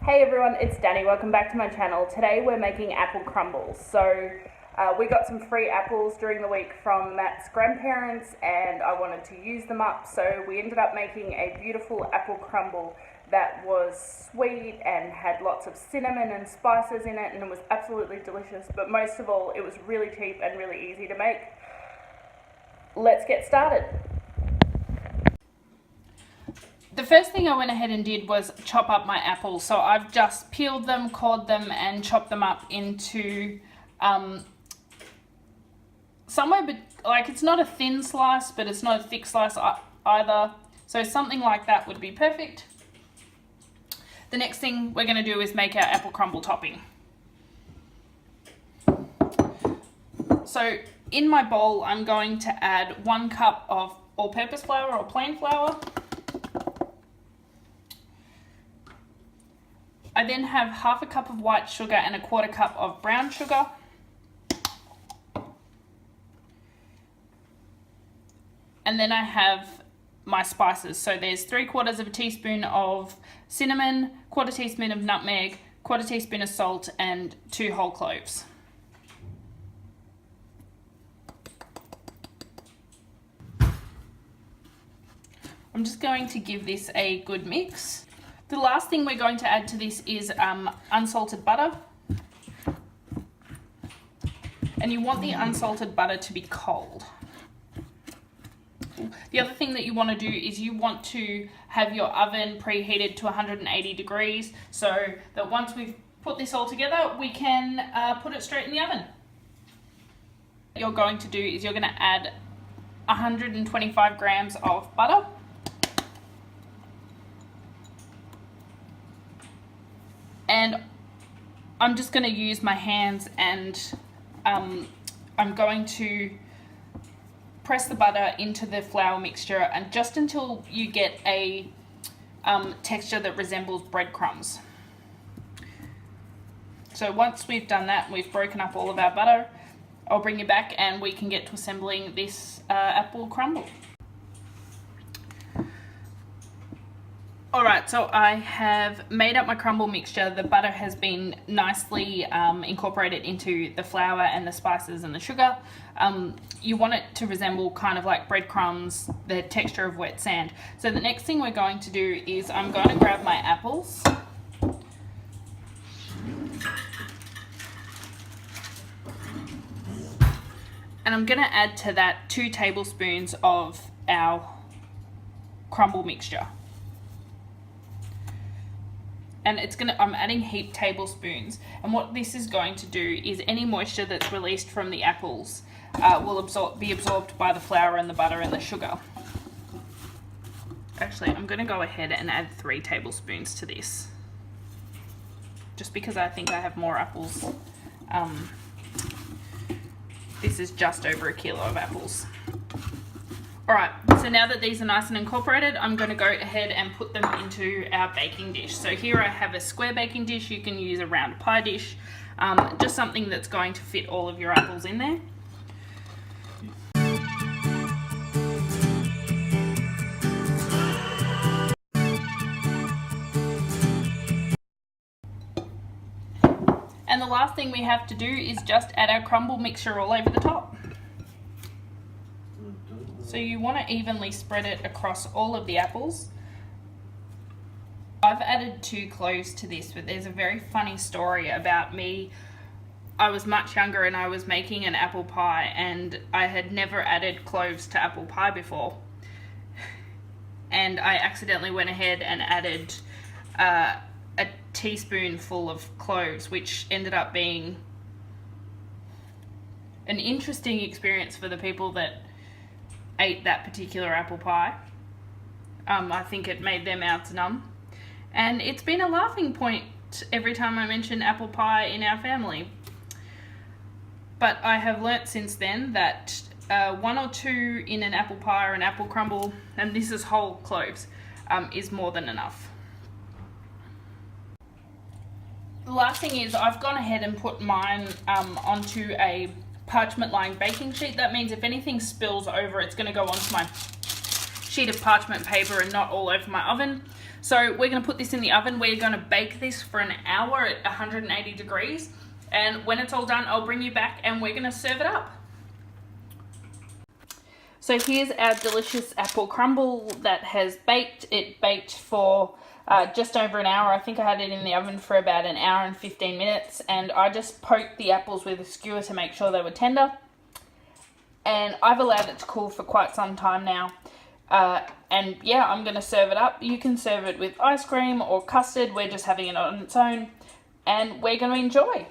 Hey everyone, it's Danny. Welcome back to my channel. Today we're making apple crumbles. So we got some free apples during the week from Matt's grandparents and I wanted to use them up. So we ended up making a beautiful apple crumble that was sweet and had lots of cinnamon and spices in it, and it was absolutely delicious. But most of all, it was really cheap and really easy to make. Let's get started. The first thing I went ahead and did was chop up my apples. So I've just peeled them, cored them, and chopped them up into somewhere, but like it's not a thin slice, but it's not a thick slice either. So something like that would be perfect. The next thing we're going to do is make our apple crumble topping. So in my bowl, I'm going to add 1 cup of all-purpose flour or plain flour. I then have 1/2 cup of white sugar and 1/4 cup of brown sugar. And then I have my spices. So there's 3/4 teaspoon of cinnamon, 1/4 teaspoon of nutmeg, 1/4 teaspoon of salt, and 2 whole cloves. I'm just going to give this a good mix. The last thing we're going to add to this is unsalted butter. And you want the unsalted butter to be cold. The other thing that you want to do is you want to have your oven preheated to 180 degrees so that once we've put this all together, we can put it straight in the oven. What you're going to do is you're going to add 125 grams of butter. And I'm just going to use my hands and I'm going to press the butter into the flour mixture and just until you get a texture that resembles breadcrumbs. So once we've done that, we've broken up all of our butter, I'll bring you back and we can get to assembling this apple crumble. Alright, so I have made up my crumble mixture. The butter has been nicely incorporated into the flour and the spices and the sugar. You want it to resemble kind of like breadcrumbs, the texture of wet sand. So the next thing we're going to do is I'm going to grab my apples. And I'm going to add to that 2 tablespoons of our crumble mixture. And I'm adding heaped tablespoons. And what this is going to do is any moisture that's released from the apples will be absorbed by the flour and the butter and the sugar. Actually, I'm going to go ahead and add 3 tablespoons to this. Just because I think I have more apples. This is just over 1 kilo of apples. Alright, so now that these are nice and incorporated, I'm going to go ahead and put them into our baking dish. So here I have a square baking dish. You can use a round pie dish, just something that's going to fit all of your apples in there. And the last thing we have to do is just add our crumble mixture all over the top. So you want to evenly spread it across all of the apples. I've added 2 cloves to this, but there's a very funny story about me. I was much younger and I was making an apple pie and I had never added cloves to apple pie before. And I accidentally went ahead and added a teaspoonful of cloves, which ended up being an interesting experience for the people that ate that particular apple pie. I think it made their mouths numb. And it's been a laughing point every time I mention apple pie in our family. But I have learnt since then that 1 or 2 in an apple pie or an apple crumble, and this is whole cloves, is more than enough. The last thing is I've gone ahead and put mine onto a parchment lined baking sheet. That means if anything spills over, it's going to go onto my sheet of parchment paper and not all over my oven. So we're going to put this in the oven. We're going to bake this for an hour at 180 degrees. And when it's all done, I'll bring you back and we're going to serve it up. So here's our delicious apple crumble that has baked. It baked for just over an hour. I think I had it in the oven for about an hour and 15 minutes. And I just poked the apples with a skewer to make sure they were tender. And I've allowed it to cool for quite some time now. And yeah, I'm going to serve it up. You can serve it with ice cream or custard. We're just having it on its own. And we're going to enjoy.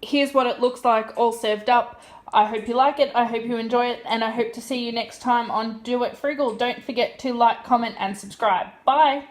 Here's what it looks like all served up. I hope you like it, I hope you enjoy it, and I hope to see you next time on Do It Frugal. Don't forget to like, comment, and subscribe. Bye!